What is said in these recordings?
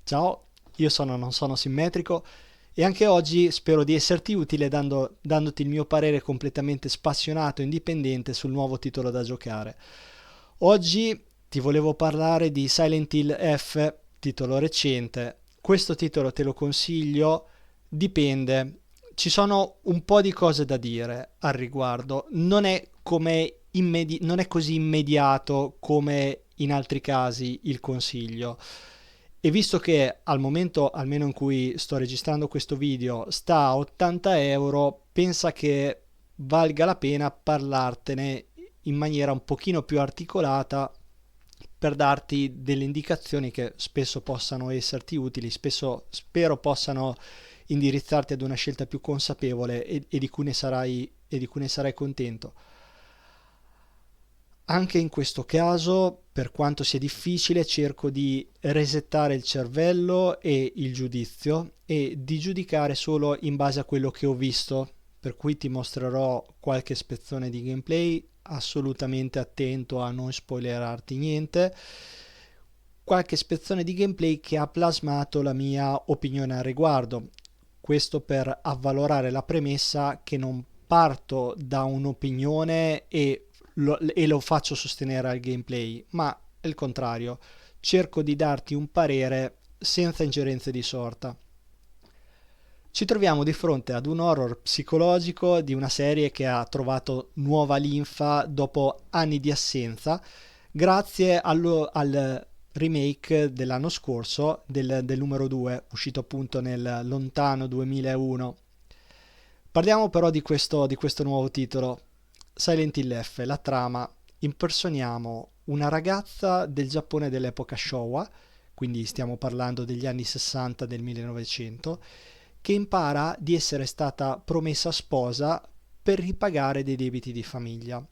Ciao, io non sono simmetrico e anche oggi spero di esserti utile dandoti il mio parere completamente spassionato e indipendente sul nuovo titolo da giocare. Oggi ti volevo parlare di Silent Hill F, titolo recente. Questo titolo te lo consiglio, dipende. Ci sono un po' di cose da dire al riguardo. Non è così immediato come in altri casi il consiglio. E visto che al momento, almeno in cui sto registrando questo video, sta a 80 euro, pensa che valga la pena parlartene in maniera un pochino più articolata per darti delle indicazioni che spesso possano esserti utili, spesso spero possano indirizzarti ad una scelta più consapevole e di cui ne sarai contento. Anche in questo caso, per quanto sia difficile, cerco di resettare il cervello e il giudizio e di giudicare solo in base a quello che ho visto, per cui ti mostrerò qualche spezzone di gameplay, assolutamente attento a non spoilerarti niente, qualche spezzone di gameplay che ha plasmato la mia opinione al riguardo. Questo per avvalorare la premessa che non parto da un'opinione e lo faccio sostenere al gameplay, ma il contrario, cerco di darti un parere senza ingerenze di sorta. Ci troviamo di fronte ad un horror psicologico di una serie che ha trovato nuova linfa dopo anni di assenza, grazie al remake dell'anno scorso del numero 2, uscito appunto nel lontano 2001. Parliamo però di questo nuovo titolo, Silent Hill F, la trama. Impersoniamo una ragazza del Giappone dell'epoca Showa, quindi stiamo parlando degli anni 60 del 1900, che impara di essere stata promessa sposa per ripagare dei debiti di famiglia.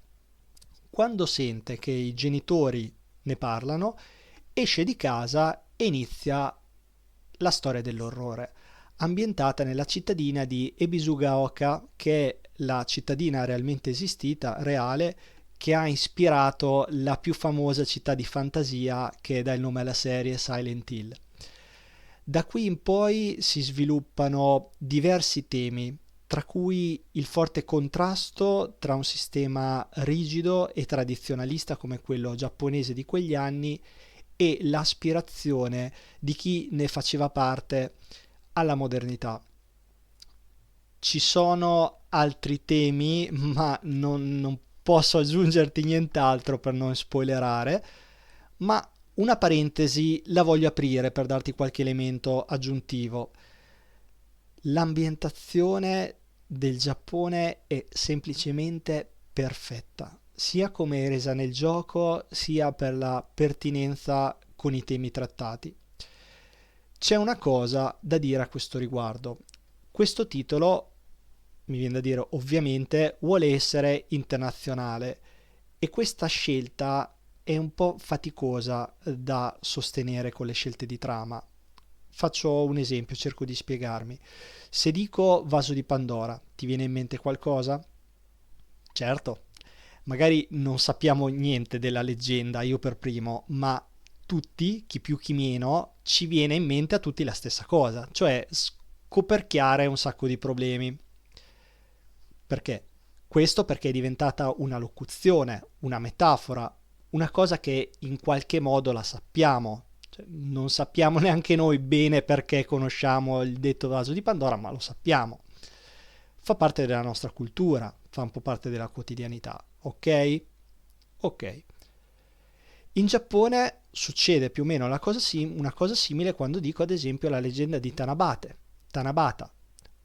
Quando sente che i genitori ne parlano, esce di casa e inizia la storia dell'orrore, ambientata nella cittadina di Ebisugaoka, che è la cittadina realmente esistita, reale, che ha ispirato la più famosa città di fantasia che dà il nome alla serie, Silent Hill. Da qui in poi si sviluppano diversi temi, tra cui il forte contrasto tra un sistema rigido e tradizionalista come quello giapponese di quegli anni e l'aspirazione di chi ne faceva parte alla modernità. Ci sono altri temi, ma non posso aggiungerti nient'altro per non spoilerare, ma una parentesi la voglio aprire per darti qualche elemento aggiuntivo. L'ambientazione del Giappone è semplicemente perfetta, sia come è resa nel gioco, sia per la pertinenza con i temi trattati. C'è una cosa da dire a questo riguardo. Questo titolo, mi viene da dire ovviamente, vuole essere internazionale e questa scelta è un po' faticosa da sostenere con le scelte di trama. Faccio un esempio, cerco di spiegarmi. Se dico vaso di Pandora, ti viene in mente qualcosa? Certo, magari non sappiamo niente della leggenda, io per primo, ma tutti, chi più chi meno, ci viene in mente a tutti la stessa cosa, cioè scoperchiare un sacco di problemi. Perché? Questo perché è diventata una locuzione, una metafora, una cosa che in qualche modo la sappiamo. Cioè, non sappiamo neanche noi bene perché conosciamo il detto vaso di Pandora, ma lo sappiamo. Fa parte della nostra cultura, fa un po' parte della quotidianità, ok? Ok. In Giappone succede più o meno una cosa simile quando dico ad esempio la leggenda di Tanabata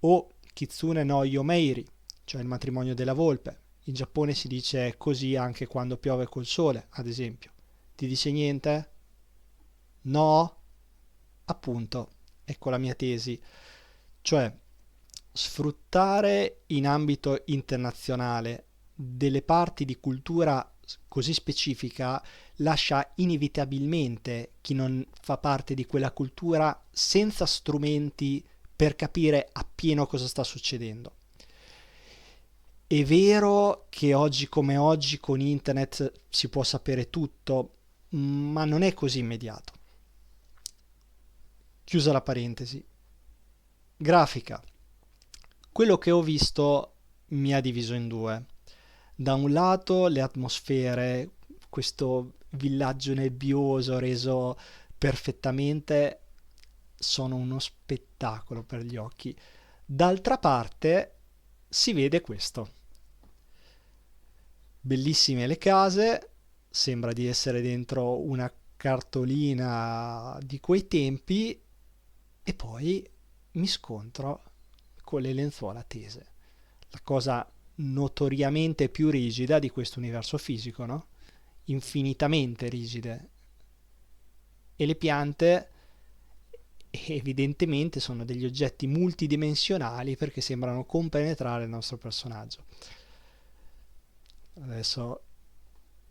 o Kitsune no Yomeiri, cioè il matrimonio della volpe. In Giappone si dice così anche quando piove col sole, ad esempio. Ti dice niente? No? Appunto, ecco la mia tesi. Cioè, sfruttare in ambito internazionale delle parti di cultura così specifica lascia inevitabilmente chi non fa parte di quella cultura senza strumenti per capire appieno cosa sta succedendo. È vero che oggi come oggi con internet si può sapere tutto, ma non è così immediato. Chiusa la parentesi. Grafica. Quello che ho visto mi ha diviso in due. Da un lato le atmosfere, questo villaggio nebbioso reso perfettamente, sono uno spettacolo per gli occhi. D'altra parte si vede questo. Bellissime le case, sembra di essere dentro una cartolina di quei tempi e poi mi scontro con le lenzuola tese. La cosa notoriamente più rigida di questo universo fisico, no? Infinitamente rigide. E le piante evidentemente sono degli oggetti multidimensionali perché sembrano compenetrare il nostro personaggio. Adesso,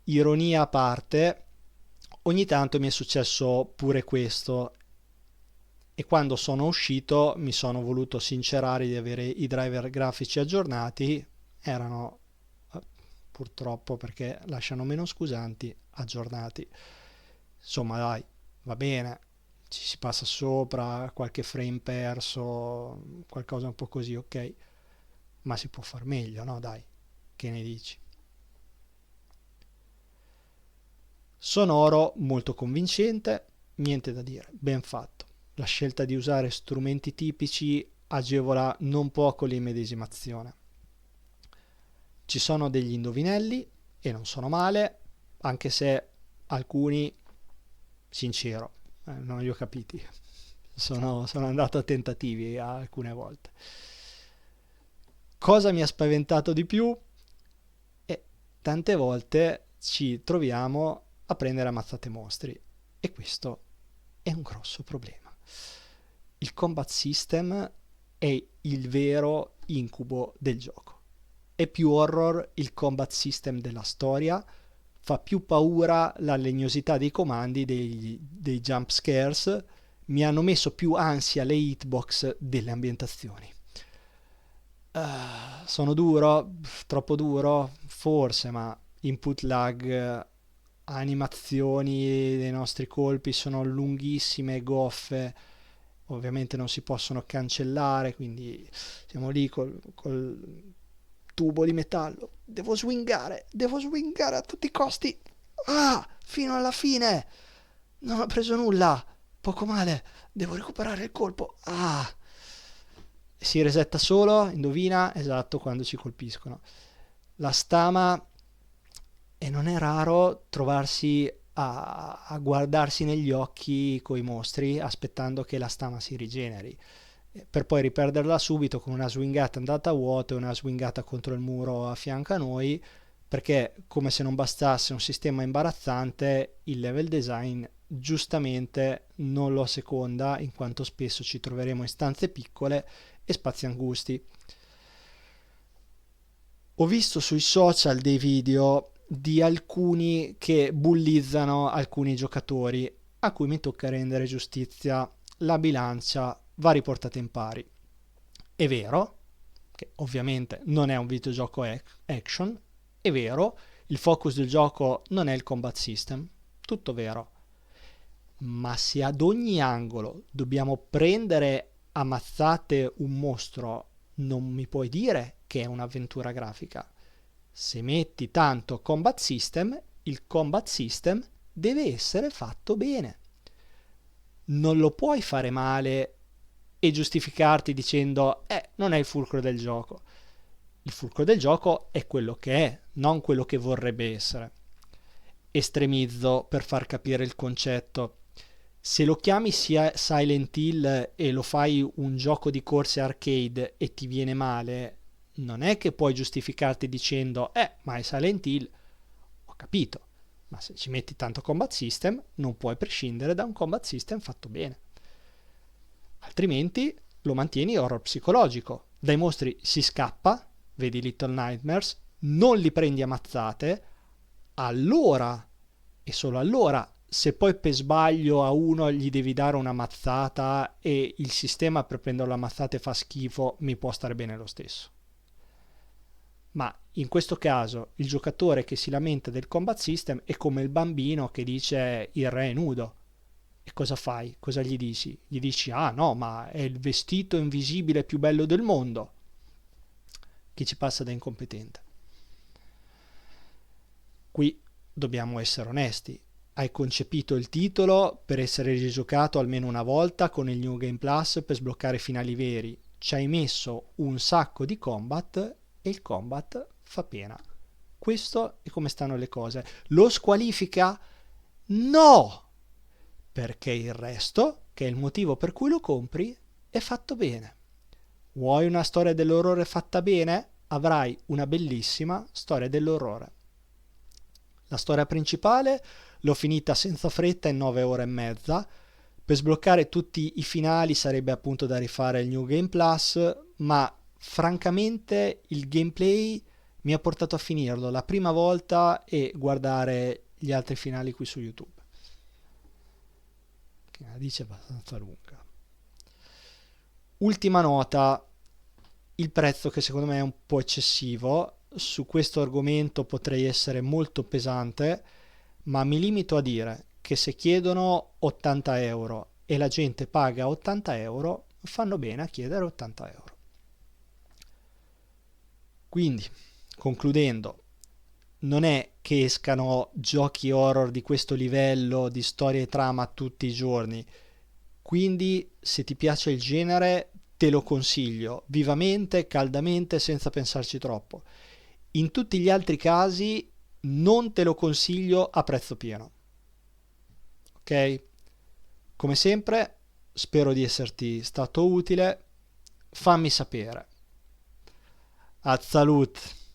ironia a parte, ogni tanto mi è successo pure questo e quando sono uscito mi sono voluto sincerare di avere i driver grafici aggiornati, erano purtroppo, perché lasciano meno scusanti, aggiornati. Insomma dai, va bene, ci si passa sopra, qualche frame perso, qualcosa un po' così, ok, ma si può far meglio, no? Dai, che ne dici? Sonoro molto convincente, niente da dire, ben fatto. La scelta di usare strumenti tipici agevola non poco l'immedesimazione. Ci sono degli indovinelli e non sono male, anche se alcuni, sincero, non li ho capiti. Sono andato a tentativi alcune volte. Cosa mi ha spaventato di più? Tante volte ci troviamo a prendere ammazzate mostri e questo è un grosso problema. Il combat system è il vero incubo del gioco. È più horror il combat system della storia, fa più paura la legnosità dei comandi, dei jump scares, mi hanno messo più ansia le hitbox delle ambientazioni. Sono duro? Troppo duro? Forse, ma input lag, animazioni dei nostri colpi sono lunghissime, goffe, ovviamente non si possono cancellare, quindi siamo lì col tubo di metallo. Devo swingare a tutti i costi. Ah, fino alla fine. Non ho preso nulla. Poco male. Devo recuperare il colpo. Ah. Si resetta solo, indovina, esatto, quando ci colpiscono. La stama, e non è raro trovarsi a guardarsi negli occhi coi mostri aspettando che la stama si rigeneri per poi riperderla subito con una swingata andata a vuoto e una swingata contro il muro a fianco a noi, perché come se non bastasse un sistema imbarazzante, il level design giustamente non lo asseconda, in quanto spesso ci troveremo in stanze piccole e spazi angusti. Ho visto sui social dei video di alcuni che bullizzano alcuni giocatori, a cui mi tocca rendere giustizia. La bilancia va riportata in pari. È vero che ovviamente non è un videogioco action, è vero, il focus del gioco non è il combat system, tutto vero, ma se ad ogni angolo dobbiamo prendere ammazzate un mostro, non mi puoi dire che è un'avventura grafica. Se metti tanto combat system, il combat system deve essere fatto bene. Non lo puoi fare male e giustificarti dicendo non è il fulcro del gioco. Il fulcro del gioco è quello che è, non quello che vorrebbe essere. Estremizzo per far capire il concetto. Se lo chiami Silent Hill e lo fai un gioco di corse arcade e ti viene male, non è che puoi giustificarti dicendo ma è Silent Hill. Ho capito, ma se ci metti tanto combat system non puoi prescindere da un combat system fatto bene, altrimenti lo mantieni horror psicologico. Dai mostri si scappa, vedi Little Nightmares, non li prendi a mazzate, allora e solo allora, se poi per sbaglio a uno gli devi dare una mazzata e il sistema per prendere la mazzata fa schifo, mi può stare bene lo stesso. Ma in questo caso il giocatore che si lamenta del combat system è come il bambino che dice il re è nudo. E cosa fai? Cosa gli dici? Gli dici, ah no, ma è il vestito invisibile più bello del mondo. Chi ci passa da incompetente. Qui dobbiamo essere onesti. Hai concepito il titolo per essere rigiocato almeno una volta con il New Game Plus per sbloccare finali veri. Ci hai messo un sacco di combat e il combat fa pena. Questo è come stanno le cose. Lo squalifica? No! Perché il resto, che è il motivo per cui lo compri, è fatto bene. Vuoi una storia dell'orrore fatta bene? Avrai una bellissima storia dell'orrore. La storia principale l'ho finita senza fretta in 9 ore e mezza. Per sbloccare tutti i finali sarebbe appunto da rifare il New Game Plus, ma francamente il gameplay mi ha portato a finirlo la prima volta e guardare gli altri finali qui su YouTube. Che la dice abbastanza lunga. Ultima nota, il prezzo che secondo me è un po' eccessivo. Su questo argomento potrei essere molto pesante, ma mi limito a dire che se chiedono 80 euro e la gente paga 80 euro, fanno bene a chiedere 80 euro. Quindi, concludendo, non è che escano giochi horror di questo livello di storia e trama tutti i giorni, quindi se ti piace il genere te lo consiglio vivamente, caldamente, senza pensarci troppo. In tutti gli altri casi non te lo consiglio a prezzo pieno. Ok? Come sempre, spero di esserti stato utile. Fammi sapere. A salut!